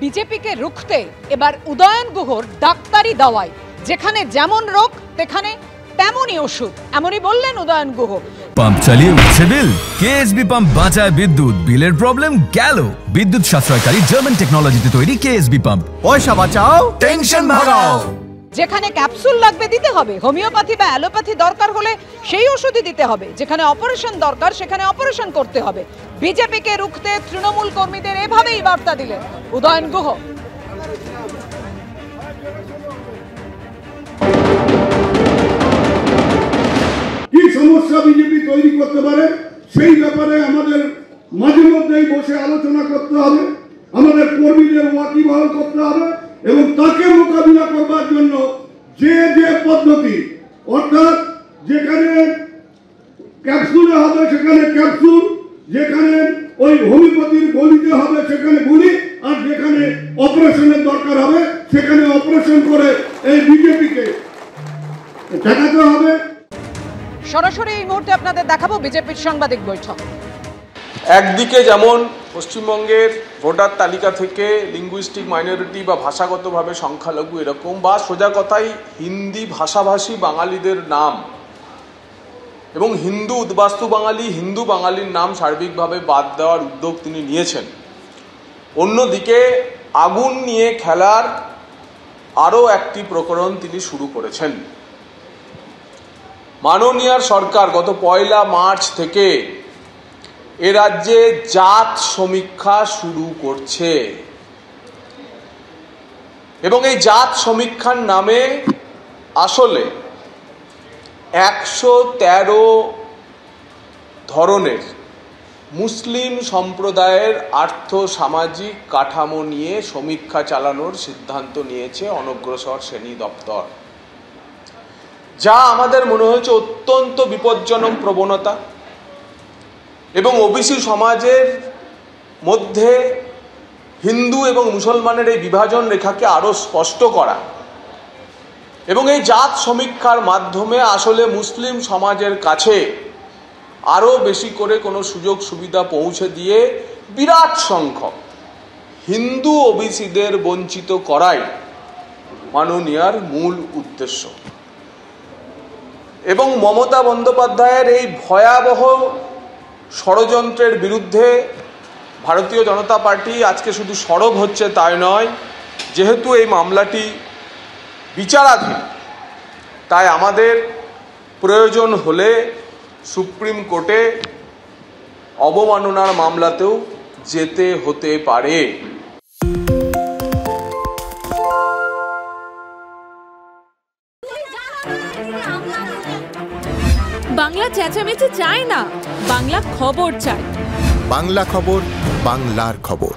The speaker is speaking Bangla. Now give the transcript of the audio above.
বিজেপিকে রুখতে এবার উদয়ন গুহর ডাক্তারি দাওয়াই, যেখানে যেমন রোগ সেখানে তেমনই ওষুধ, এমনই বললেন উদয়ন গুহ। পাম্প চালিয়ে উঠছে বিল, কেএসবি পাম্প বাঁচায় বিদ্যুৎ, বিলের প্রবলেম গেল। বিদ্যুৎ সাশ্রয়কারী জার্মান টেকনোলজিতে তৈরি কেএসবি পাম্প, পয়সা বাঁচাও, টেনশন ভাগাও। যেখানে ক্যাপসুল লাগবে দিতে হবে, হোমিওপ্যাথি বা অ্যালোপ্যাথি দরকার হলে সেই ওষুধই দিতে হবে, যেখানে অপারেশন দরকার সেখানে অপারেশন করতে হবে। বিজেপিকে রুখতে তৃণমূল কর্মীদের এভাবেই বার্তা দিলেন উদয়ন গুহ। কি সমস্যা বিজেপি তৈরি করতে পারে সেই ব্যাপারে আমাদের মাঝে মধ্যেই বসে আলোচনা করতে হবে, আমাদের কর্মীদের ওয়াকিবহাল করতে হবে এবং তাকে মোকাবিলা করবার জন্য যে যে পদ্ধতি, অর্থাৎ যেখানে ক্যাপসুলে হবে সেখানে ক্যাপসুল, যেখানে ওই হোমিওপ্যাথির গলিতে হবে সেখানে গুলি, আর যেখানে অপারেশনের দরকার হবে সেখানে অপারেশন করে এই বিজেপিকে ঠেকাতে হবে। সরাসরি এই মুহূর্তে আপনাদের দেখাবো বিজেপির সাংবাদিক বৈঠক। একদিকে যেমন পশ্চিমবঙ্গের ভোটার তালিকা থেকে লিঙ্গুইস্টিক মাইনরিটি বা ভাষাগতভাবে সংখ্যালঘু এরকম বা সোজা কথাই হিন্দি ভাষাভাষী বাঙালিদের নাম এবং হিন্দু উদ্বাস্তু বাঙালি, হিন্দু বাঙালির নাম সার্বিকভাবে বাদ দেওয়ার উদ্যোগ তিনি নিয়েছেন। অন্যদিকে আগুন নিয়ে খেলার আরও একটি প্রকরণ তিনি শুরু করেছেন। মাননীয় সরকার গত 1 মার্চ থেকে এ রাজ্যে জাত সমীক্ষা শুরু করছে এবং এই জাত সমীক্ষার নামে আসলে 113 ধরনের মুসলিম সম্প্রদায়ের আর্থ সামাজিক কাঠামো নিয়ে সমীক্ষা চালানোর সিদ্ধান্ত নিয়েছে অনগ্রসর শ্রেণী দপ্তর, যা আমাদের মনে হয়েছে অত্যন্ত বিপজ্জনক প্রবণতা এবং ওবিসি সমাজের মধ্যে হিন্দু এবং মুসলমানের এই বিভাজন রেখাকে আরও স্পষ্ট করা এবং এই জাত সমীক্ষার মাধ্যমে আসলে মুসলিম সমাজের কাছে আরও বেশি করে কোনো সুযোগ সুবিধা পৌঁছে দিয়ে বিরাট সংখ্যক হিন্দু ওবিসিদের বঞ্চিত করাই মাননীয়ার মূল উদ্দেশ্য। এবং মমতা বন্দ্যোপাধ্যায়ের এই ভয়াবহ ষড়যন্ত্রের বিরুদ্ধে ভারতীয় জনতা পার্টি আজকে শুধু সরব হচ্ছে তাই নয়, যেহেতু এই মামলাটি বিচারাধীন তাই আমাদের প্রয়োজন হলে সুপ্রিম কোর্টে অবমাননার মামলাতেও যেতে হতে পারে। বাংলা চেঁচামেচি চায় না, বাংলা খবর চায়। বাংলা খবর, বাংলার খবর।